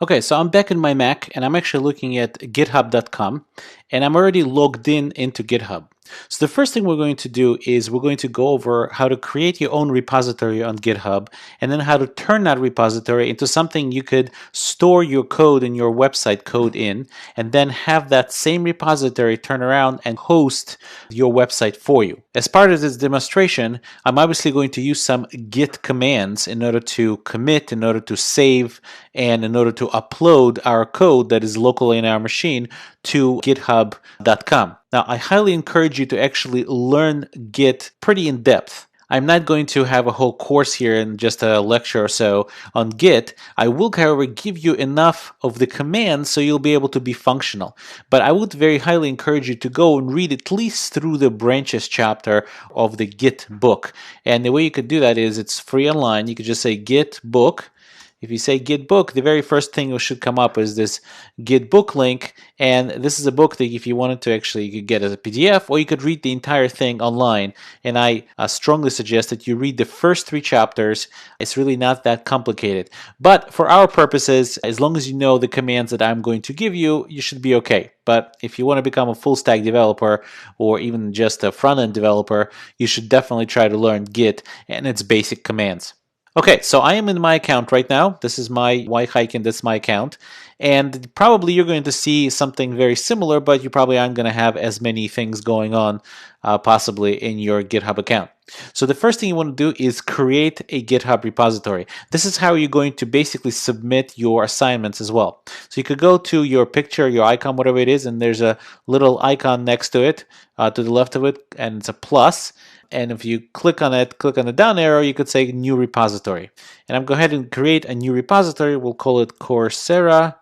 Okay, so I'm back in my Mac and I'm actually looking at github.com and I'm already logged in into GitHub. So the first thing we're going to do is we're going to go over how to create your own repository on GitHub and then how to turn that repository into something you could store your code and your website code in and then have that same repository turn around and host your website for you. As part of this demonstration, I'm obviously going to use some git commands in order to commit, in order to save, and in order to upload our code that is locally in our machine to github.com. Now, I highly encourage you to actually learn Git pretty in depth. I'm not going to have a whole course here in just a lecture or so on Git. I will, however, give you enough of the commands so you'll be able to be functional. But I would very highly encourage you to go and read at least through the branches chapter of the Git book. And the way you could do that is it's free online. You could just say Git book. If you say Git book, the very first thing that should come up is this Git book link. And this is a book that if you wanted to actually, you could get as a PDF or you could read the entire thing online. And I strongly suggest that you read the first 3 chapters. It's really not that complicated. But for our purposes, as long as you know the commands that I'm going to give you, you should be okay. But if you want to become a full stack developer or even just a front end developer, you should definitely try to learn Git and its basic commands. Okay, so I am in my account right now. This is my Yhaikin, that's my account. And probably you're going to see something very similar, but you probably aren't going to have as many things going on possibly in your GitHub account. So the first thing you want to do is create a GitHub repository. This is how you're going to basically submit your assignments as well. So you could go to your picture, your icon, whatever it is, and there's a little icon next to it, to the left of it, and it's a plus. And if you click on it, click on the down arrow, you could say new repository. And I'm going to go ahead and create a new repository. We'll call it Coursera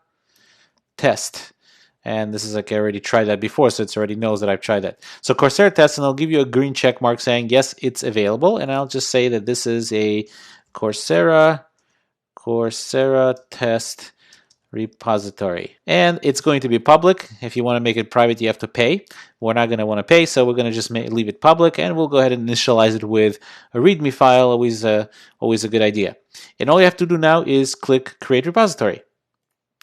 test. And this is like I already tried that before, so it already knows that I've tried that. So Coursera test, and I'll give you a green check mark saying, yes, it's available. And I'll just say that this is a Coursera test repository. And it's going to be public. If you want to make it private, you have to pay. We're not going to want to pay, so we're going to just leave it public, and we'll go ahead and initialize it with a README file, always a good idea. And all you have to do now is click Create Repository.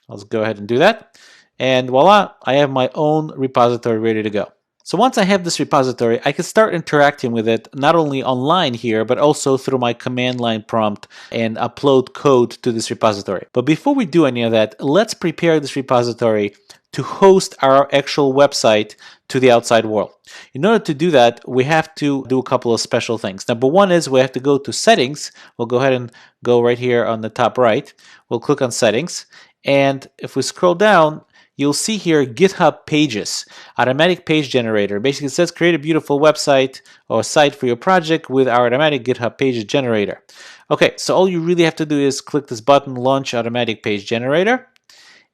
Let's go ahead and do that. And voila, I have my own repository ready to go. So once I have this repository, I can start interacting with it not only online here, but also through my command line prompt and upload code to this repository. But before we do any of that, let's prepare this repository to host our actual website to the outside world. In order to do that, we have to do a couple of special things. Number one is we have to go to settings. We'll go ahead and go right here on the top right. We'll click on settings. And if we scroll down, you'll see here GitHub Pages, automatic page generator. Basically, it says create a beautiful website or site for your project with our automatic GitHub Pages generator. Okay, so all you really have to do is click this button, Launch Automatic Page Generator.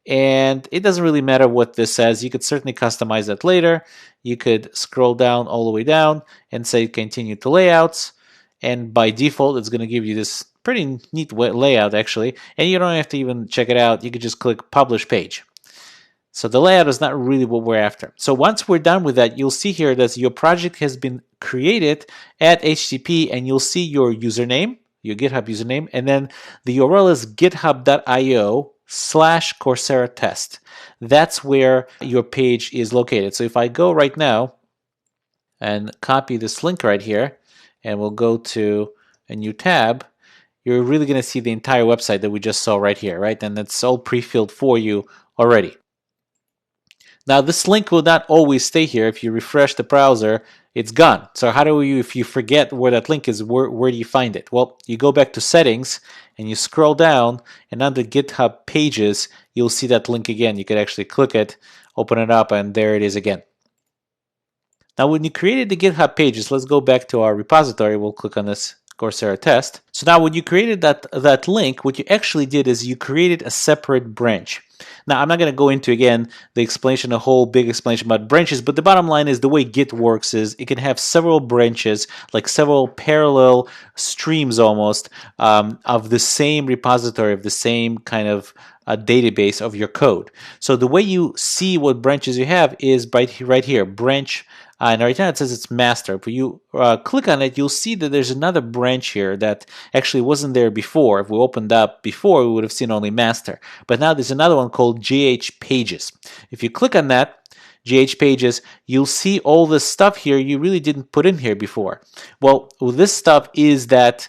And it doesn't really matter what this says. You could certainly customize that later. You could scroll down all the way down and say Continue to Layouts. And by default, it's going to give you this pretty neat layout, actually. And you don't have to even check it out. You could just click Publish Page. So the layout is not really what we're after. So once we're done with that, you'll see here that your project has been created at HTTP, and you'll see your username, your GitHub username, and then the URL is github.io/Coursera test. That's where your page is located. So if I go right now and copy this link right here, and we'll go to a new tab, you're really going to see the entire website that we just saw right here, right? And it's all pre-filled for you already. Now, this link will not always stay here. If you refresh the browser, it's gone. So how do you, if you forget where that link is, where do you find it? Well, you go back to settings and you scroll down, and under GitHub Pages, you'll see that link again. You could actually click it, open it up, and there it is again. Now, when you created the GitHub Pages, let's go back to our repository. We'll click on this Coursera test. So now when you created that link, what you actually did is you created a separate branch. Now, I'm not going to go into, again, the explanation, a whole big explanation about branches, but the bottom line is the way Git works is it can have several branches, like several parallel streams almost, of the same repository, of the same kind of database of your code. So the way you see what branches you have is right here, branch and right now it says it's master. If you click on it, you'll see that there's another branch here that actually wasn't there before. If we opened up before, we would have seen only master. But now there's another one called GH Pages. If you click on that, GH Pages, you'll see all this stuff here you really didn't put in here before. Well, this stuff is that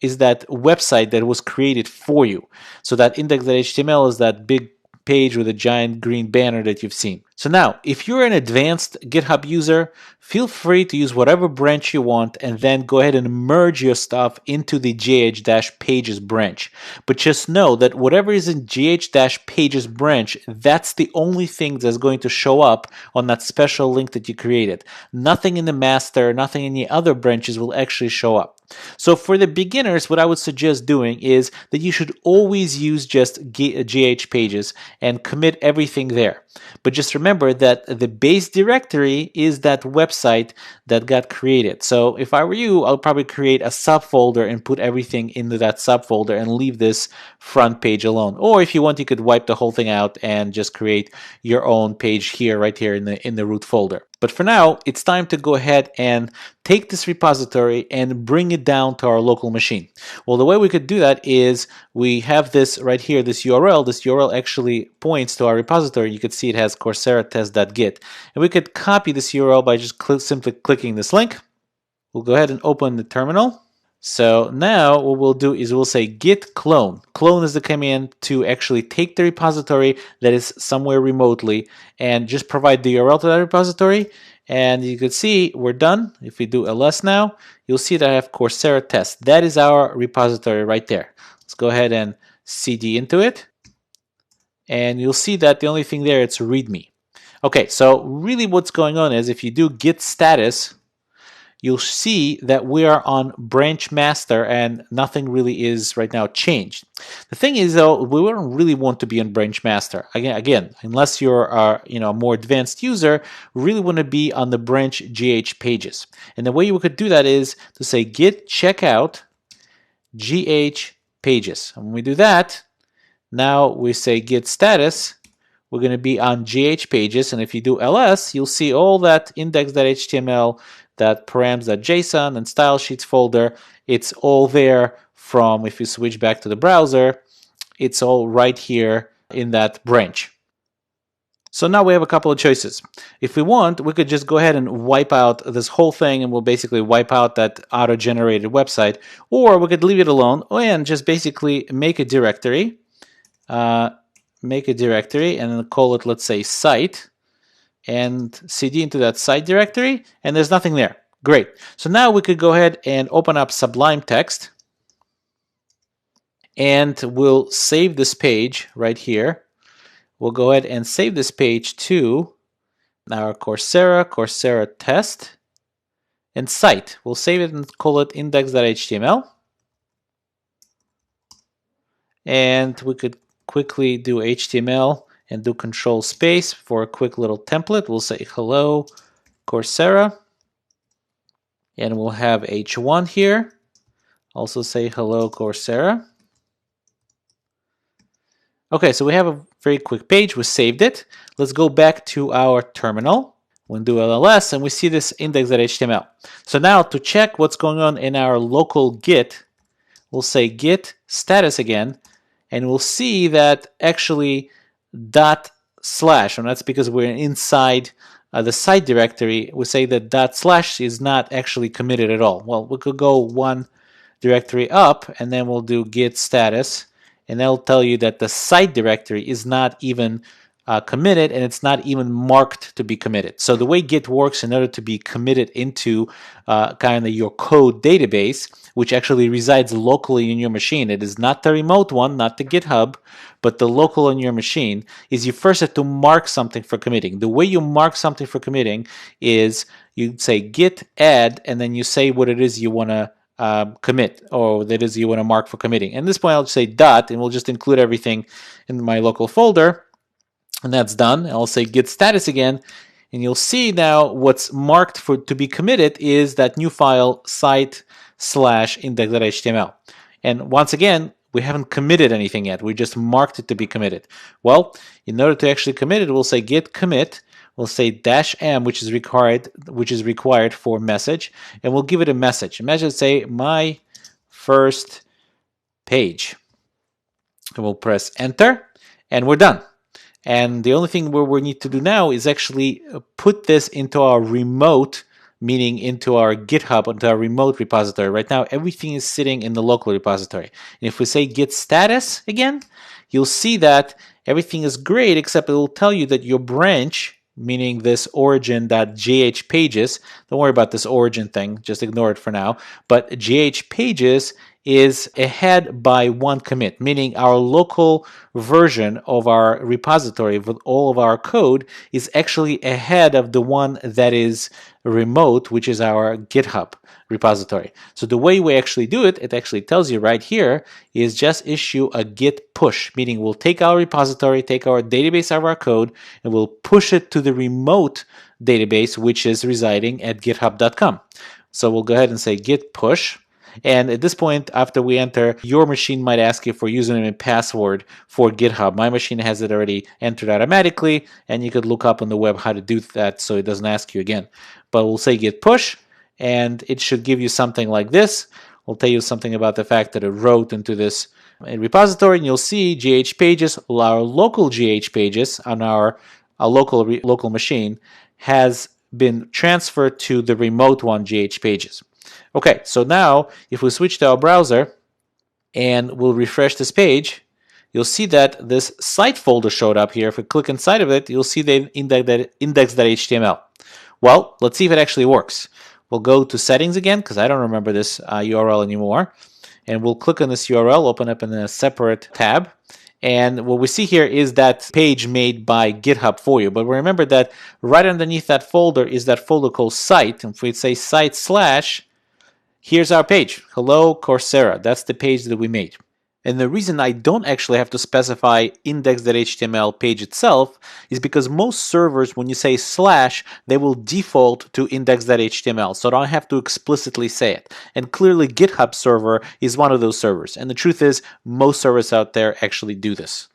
website that was created for you. So that index.html is that big page with a giant green banner that you've seen. So now, if you're an advanced GitHub user, feel free to use whatever branch you want and then go ahead and merge your stuff into the gh-pages branch. But just know that whatever is in gh-pages branch, that's the only thing that's going to show up on that special link that you created. Nothing in the master, nothing in the other branches will actually show up. So for the beginners, what I would suggest doing is that you should always use just GH Pages and commit everything there. But just remember that the base directory is that website that got created. So if I were you, I'll probably create a subfolder and put everything into that subfolder and leave this front page alone. Or if you want, you could wipe the whole thing out and just create your own page here, right here in the root folder. But for now, it's time to go ahead and take this repository and bring it down to our local machine. Well, the way we could do that is we have this right here, this URL. This URL actually points to our repository. You could see it has Coursera test.git. And we could copy this URL by just simply clicking this link. We'll go ahead and open the terminal. So now what we'll do is we'll say git clone. Clone is the command to actually take the repository that is somewhere remotely and just provide the URL to that repository. And you can see we're done. If we do ls now, you'll see that I have Coursera test. That is our repository right there. Let's go ahead and cd into it. And you'll see that the only thing there, it's readme. Okay, so really what's going on is if you do git status, you'll see that we are on branch master and nothing really is right now changed. The thing is though, we don't really want to be on branch master. Again, unless you're a more advanced user, we really want to be on the branch GH Pages. And the way we could do that is to say git checkout GH Pages. And when we do that, now we say git status, we're going to be on GH Pages. And if you do ls, you'll see all that index.html, that params.json and style sheets folder, it's all there from, if you switch back to the browser, it's all right here in that branch. So now we have a couple of choices. If we want, we could just go ahead and wipe out this whole thing and we'll basically wipe out that auto-generated website, or we could leave it alone and just basically make a directory, and then call it, let's say, site, and cd into that site directory, and there's nothing there. Great. So now we could go ahead and open up Sublime Text, and we'll save this page right here. We'll go ahead and save this page to our Coursera test, and site. We'll save it and call it index.html. And we could quickly do HTML and do control space for a quick little template. We'll say hello Coursera, and we'll have h1 here. Also say hello Coursera. Okay, so we have a very quick page. We saved it. Let's go back to our terminal. We'll do ls, and we see this index.html. So now to check what's going on in our local Git, we'll say git status again, and we'll see that actually /, and that's because we're inside the site directory. We say that / is not actually committed at all. Well, we could go one directory up, and then we'll do git status, and that'll tell you that the site directory is not even committed, and it's not even marked to be committed. So the way Git works, in order to be committed into kind of your code database, which actually resides locally in your machine, it is not the remote one, not the GitHub, but the local on your machine, is you first have to mark something for committing. The way you mark something for committing is you say git add, and then you say what it is you want to commit, or that is you want to mark for committing. At this point, I'll just say dot, and we'll just include everything in my local folder. And that's done. I'll say git status again, and you'll see now what's marked to be committed is that new file site/index.html. And once again, we haven't committed anything yet. We just marked it to be committed. Well, in order to actually commit it, we'll say git commit. We'll say -m, which is required for message, and we'll give it a message. Imagine say my first page. And we'll press enter, and we're done. And the only thing we need to do now is actually put this into our remote, meaning into our GitHub, into our remote repository. Right now, everything is sitting in the local repository. And if we say git status again, you'll see that everything is great, except it will tell you that your branch, meaning this origin.gh pages, don't worry about this origin thing, just ignore it for now, but gh pages is ahead by one commit, meaning our local version of our repository with all of our code is actually ahead of the one that is remote, which is our GitHub repository. So the way we actually do it, it actually tells you right here, is just issue a git push, meaning we'll take our repository, take our database of our code, and we'll push it to the remote database, which is residing at github.com. So we'll go ahead and say git push. And at this point, after we enter, your machine might ask you for username and password for GitHub. My machine has it already entered automatically, and you could look up on the web how to do that so it doesn't ask you again. But we'll say git push, and it should give you something like this. We'll tell you something about the fact that it wrote into this repository, and you'll see GH pages, our local GH pages on our local machine has been transferred to the remote one, GH pages. Okay, so now if we switch to our browser and we'll refresh this page, you'll see that this site folder showed up here. If we click inside of it, you'll see the index.html. Well, let's see if it actually works. We'll go to settings again, because I don't remember this URL anymore. And we'll click on this URL, open up in a separate tab. And what we see here is that page made by GitHub for you. But remember that right underneath that folder is that folder called site. And if we say site slash, here's our page, hello Coursera. That's the page that we made. And the reason I don't actually have to specify index.html page itself is because most servers, when you say slash, they will default to index.html. So I don't have to explicitly say it. And clearly GitHub server is one of those servers. And the truth is, most servers out there actually do this.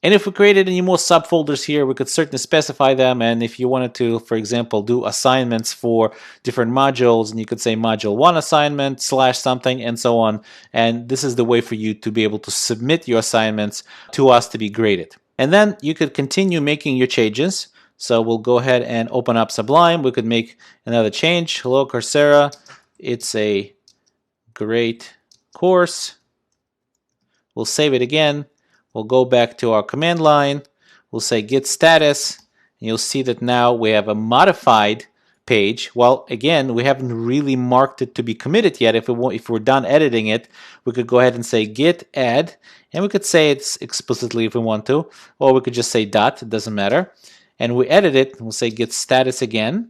And if we created any more subfolders here, we could certainly specify them. And if you wanted to, for example, do assignments for different modules, and you could say module 1 assignment / something and so on. And this is the way for you to be able to submit your assignments to us to be graded. And then you could continue making your changes. So we'll go ahead and open up Sublime. We could make another change. Hello, Coursera. It's a great course. We'll save it again. We'll go back to our command line. We'll say git status. And you'll see that now we have a modified page. Well, again, we haven't really marked it to be committed yet. If we're done editing it, we could go ahead and say git add. And we could say it's explicitly if we want to. Or we could just say dot. It doesn't matter. And we edit it. We'll say git status again.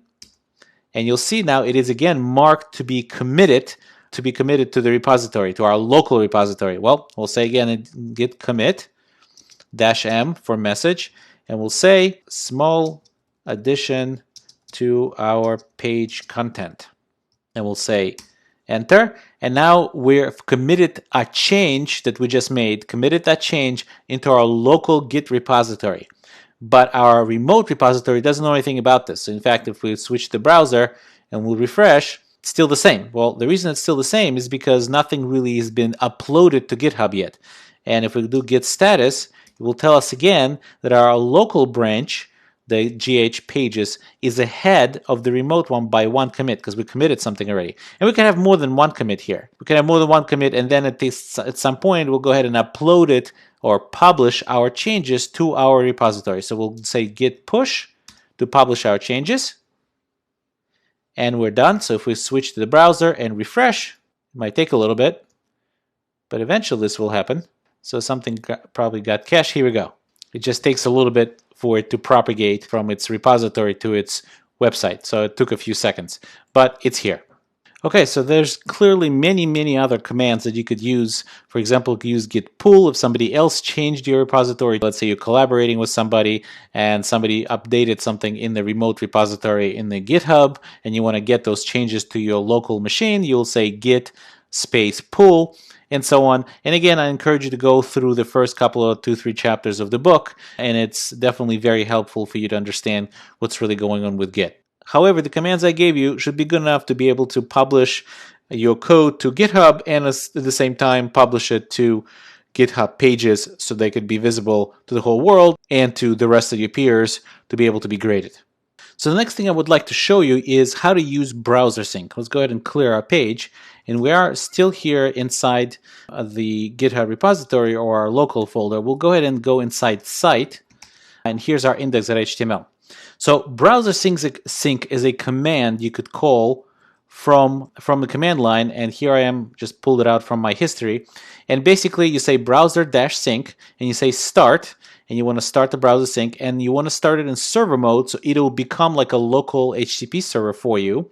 And you'll see now it is again marked to be committed to the repository, to our local repository. Well, we'll say again git commit -m for message, and we'll say small addition to our page content. And we'll say enter. And now we've committed a change that we just made, committed that change into our local Git repository. But our remote repository doesn't know anything about this. So in fact, if we switch the browser and we'll refresh, it's still the same. Well, the reason it's still the same is because nothing really has been uploaded to GitHub yet. And if we do git status, it will tell us again that our local branch, the GH pages, is ahead of the remote one by one commit because we committed something already. And we can have more than one commit here. We can have more than one commit, and then at some point we'll go ahead and upload it or publish our changes to our repository. So we'll say git push to publish our changes. And we're done. So if we switch to the browser and refresh, it might take a little bit, but eventually this will happen. So something probably got cached. Here we go. It just takes a little bit for it to propagate from its repository to its website. So it took a few seconds, but it's here. Okay, so there's clearly many other commands that you could use. For example, you could use git pull if somebody else changed your repository. Let's say you're collaborating with somebody and somebody updated something in the remote repository in the GitHub and you want to get those changes to your local machine. You'll say git space pull, and so on. And again, I encourage you to go through the first couple of 2-3 chapters of the book, and it's definitely very helpful for you to understand what's really going on with Git. However, the commands I gave you should be good enough to be able to publish your code to GitHub and at the same time publish it to GitHub pages so they could be visible to the whole world and to the rest of your peers to be able to be graded. So the next thing I would like to show you is how to use browser sync. Let's go ahead and clear our page. And we are still here inside the GitHub repository or our local folder. We'll go ahead and go inside site. And here's our index.html. So browser sync is a command you could call from the command line, and here I am, just pulled it out from my history. And basically you say browser-sync and you say start, and you want to start the browser sync, and you want to start it in server mode so it will become like a local HTTP server for you.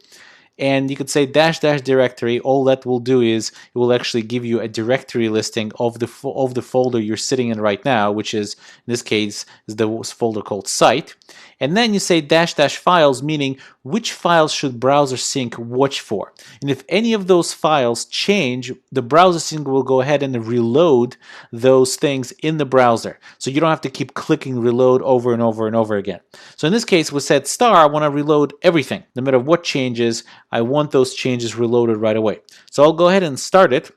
And you could say --directory. All that will do is it will actually give you a directory listing of the folder you're sitting in right now, which is in this case is the folder called site. And then you say --files, meaning which files should browser sync watch for. And if any of those files change, the browser sync will go ahead and reload those things in the browser. So you don't have to keep clicking reload over and over and over again. So in this case, we said star, I want to reload everything. No matter what changes, I want those changes reloaded right away. So I'll go ahead and start it.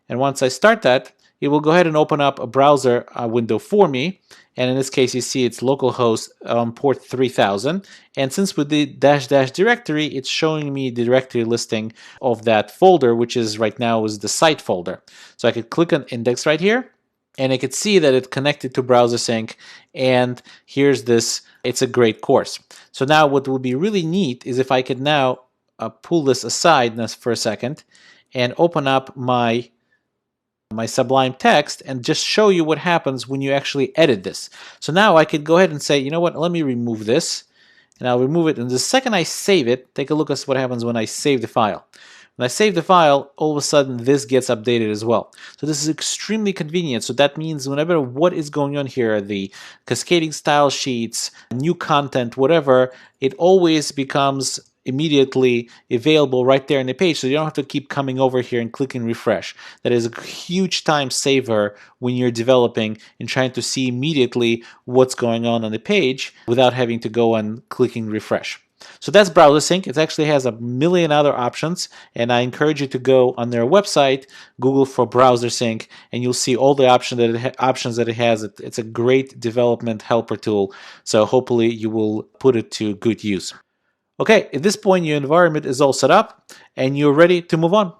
And once I start that, it will go ahead and open up a browser window for me. And in this case, you see it's localhost port 3000. And since we did --directory, it's showing me the directory listing of that folder, which is right now is the site folder. So I could click on index right here, and I could see that it's connected to browser sync. And here's this, it's a great course. So now what would be really neat is if I could now pull this aside for a second and open up my Sublime Text and just show you what happens when you actually edit this. So now I could go ahead and say, you know what, let me remove this, and I'll remove it. And the second I save it, take a look at what happens when I save the file. When I save the file, all of a sudden this gets updated as well. So this is extremely convenient. So that means whenever what is going on here, the cascading style sheets, new content, whatever, it always becomes immediately available right there in the page, so you don't have to keep coming over here and clicking refresh. That is a huge time saver when you're developing and trying to see immediately what's going on the page without having to go and clicking refresh. So that's browser sync. It actually has a million other options, and I encourage you to go on their website, Google for browser sync, and you'll see all the options that it has. It's a great development helper tool, so hopefully you will put it to good use. Okay, at this point your environment is all set up and you're ready to move on.